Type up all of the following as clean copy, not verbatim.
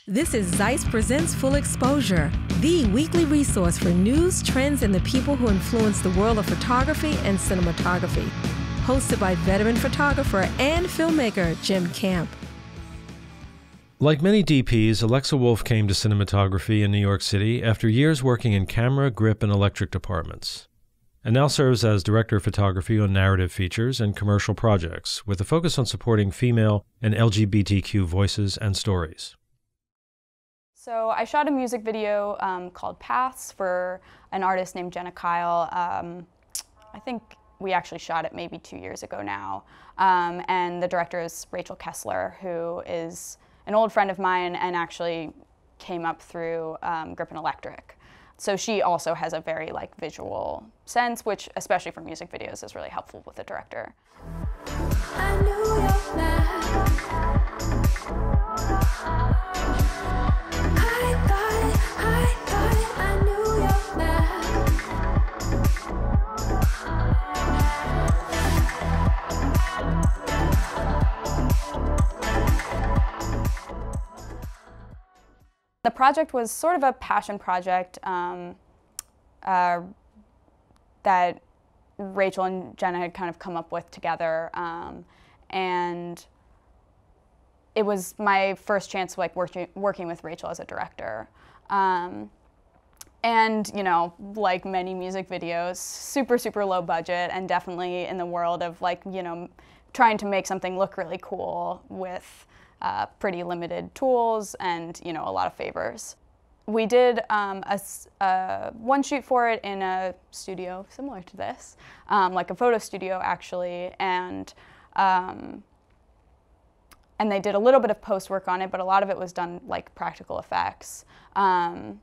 This is ZEISS Presents Full Exposure, the weekly resource for news, trends, and the people who influence the world of photography and cinematography. Hosted by veteran photographer and filmmaker Jim Kamp. Like many DPs, Alexa Wolf came to cinematography in New York City after years working in camera, grip, and electric departments, and now serves as director of photography on narrative features and commercial projects, with a focus on supporting female and LGBTQ voices and stories. So I shot a music video called Paths for an artist named Jenna Kyle. I think we actually shot it maybe 2 years ago now. And the director is Rachel Kessler, who is an old friend of mine and actually came up through Grip and Electric. So she also has a very visual sense, which especially for music videos is really helpful with a director. I knew your The project was sort of a passion project that Rachel and Jenna had kind of come up with together, and it was my first chance of working with Rachel as a director. And like many music videos, super low budget, and definitely in the world of trying to make something look really cool with pretty limited tools and a lot of favors. We did one shoot for it in a studio similar to this, like a photo studio actually, and they did a little bit of post work on it, but a lot of it was done like practical effects. And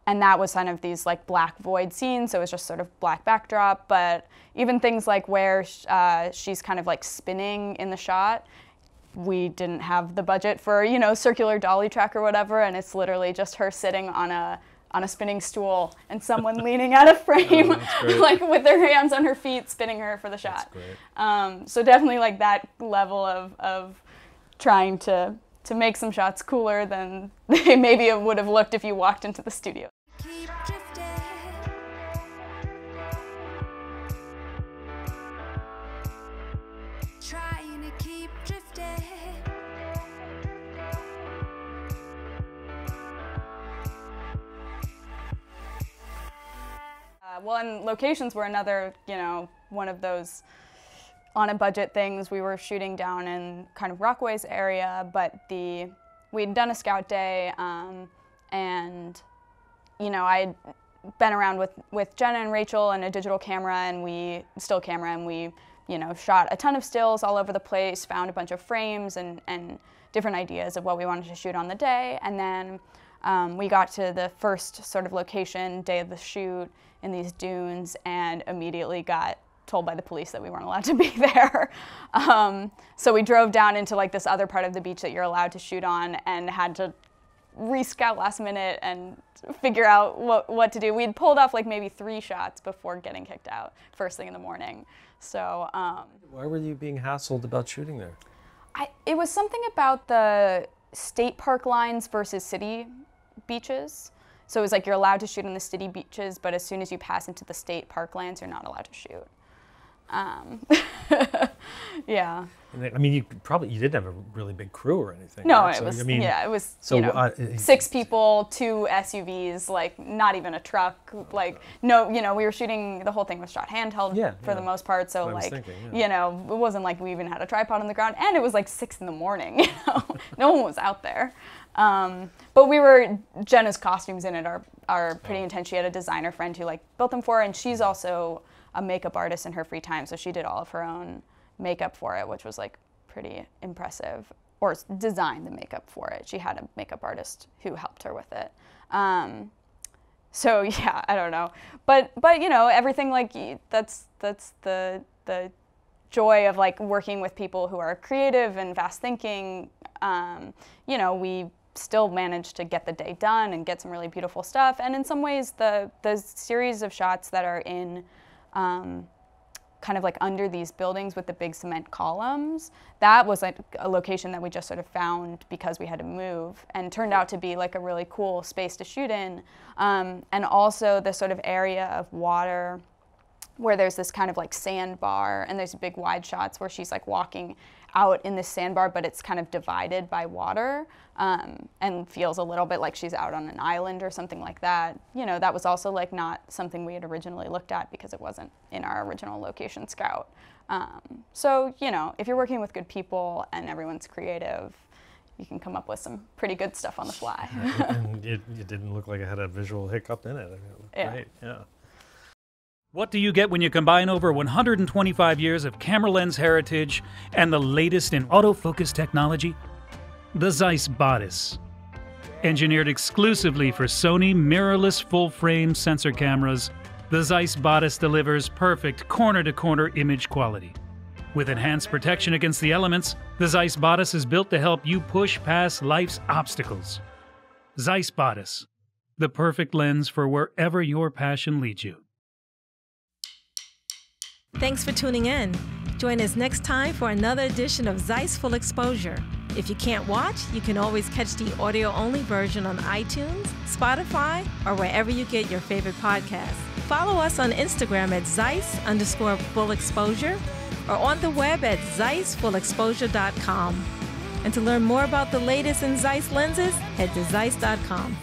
that was kind of these black void scenes, so it was just sort of black backdrop, but even things like where she's kind of spinning in the shot, we didn't have the budget for, circular dolly track or whatever, and it's literally just her sitting on a spinning stool and someone leaning out of frame, with their hands on her feet, spinning her for the shot. So definitely that level of trying to make some shots cooler than they maybe would have looked if you walked into the studio. Well, and locations were another, one of those on a budget things. We were shooting down in kind of Rockway's area, but we'd done a scout day, and I'd been around with Jenna and Rachel and a digital camera and still camera, and we shot a ton of stills all over the place, found a bunch of frames and different ideas of what we wanted to shoot on the day, and then we got to the first sort of location, day of the shoot, in these dunes, and immediately got told by the police that we weren't allowed to be there. So we drove down into this other part of the beach that you're allowed to shoot on, and had to re-scout last minute and figure out what to do. We'd pulled off maybe 3 shots before getting kicked out first thing in the morning. So why were you being hassled about shooting there? It was something about the state park lines versus city beaches. So it was you're allowed to shoot on the city beaches, but as soon as you pass into the state parklands, you're not allowed to shoot. Yeah. And you didn't have a really big crew or anything. No, right? it was 6 people, 2 SUVs, not even a truck. No, we were shooting, the whole thing was shot handheld for the most part. So it wasn't we even had a tripod on the ground, and it was 6 in the morning. No one was out there. But Jenna's costumes in it are pretty intense. She had a designer friend who built them for her, and she's also a makeup artist in her free time, so she did all of her own makeup for it, which was pretty impressive, or designed the makeup for it. She had a makeup artist who helped her with it. So yeah, I don't know, but everything that's the joy of working with people who are creative and fast thinking. We still managed to get the day done and get some really beautiful stuff, and in some ways the series of shots that are in kind of like under these buildings with the big cement columns. That was like a location that we just sort of found because we had to move, and turned out to be like a really cool space to shoot in. And also the sort of area of water where there's this kind of like sandbar, and there's big wide shots where she's like walking out in this sandbar, but it's kind of divided by water, and feels a little bit like she's out on an island or something like that. You know, that was also like not something we had originally looked at because it wasn't in our original location scout. So, you know, if you're working with good people and everyone's creative, you can come up with some pretty good stuff on the fly. And it didn't look like it had a visual hiccup in it. I mean, it looked great, yeah. What do you get when you combine over 125 years of camera lens heritage and the latest in autofocus technology? The ZEISS bodice. Engineered exclusively for Sony mirrorless full-frame sensor cameras, the ZEISS bodice delivers perfect corner-to-corner image quality. With enhanced protection against the elements, the ZEISS bodice is built to help you push past life's obstacles. ZEISS bodice, the perfect lens for wherever your passion leads you. Thanks for tuning in. Join us next time for another edition of ZEISS Full Exposure. If you can't watch, you can always catch the audio-only version on iTunes, Spotify, or wherever you get your favorite podcasts. Follow us on Instagram at ZEISS_Full Exposure or on the web at ZEISSFullExposure.com. And to learn more about the latest in ZEISS lenses, head to ZEISS.com.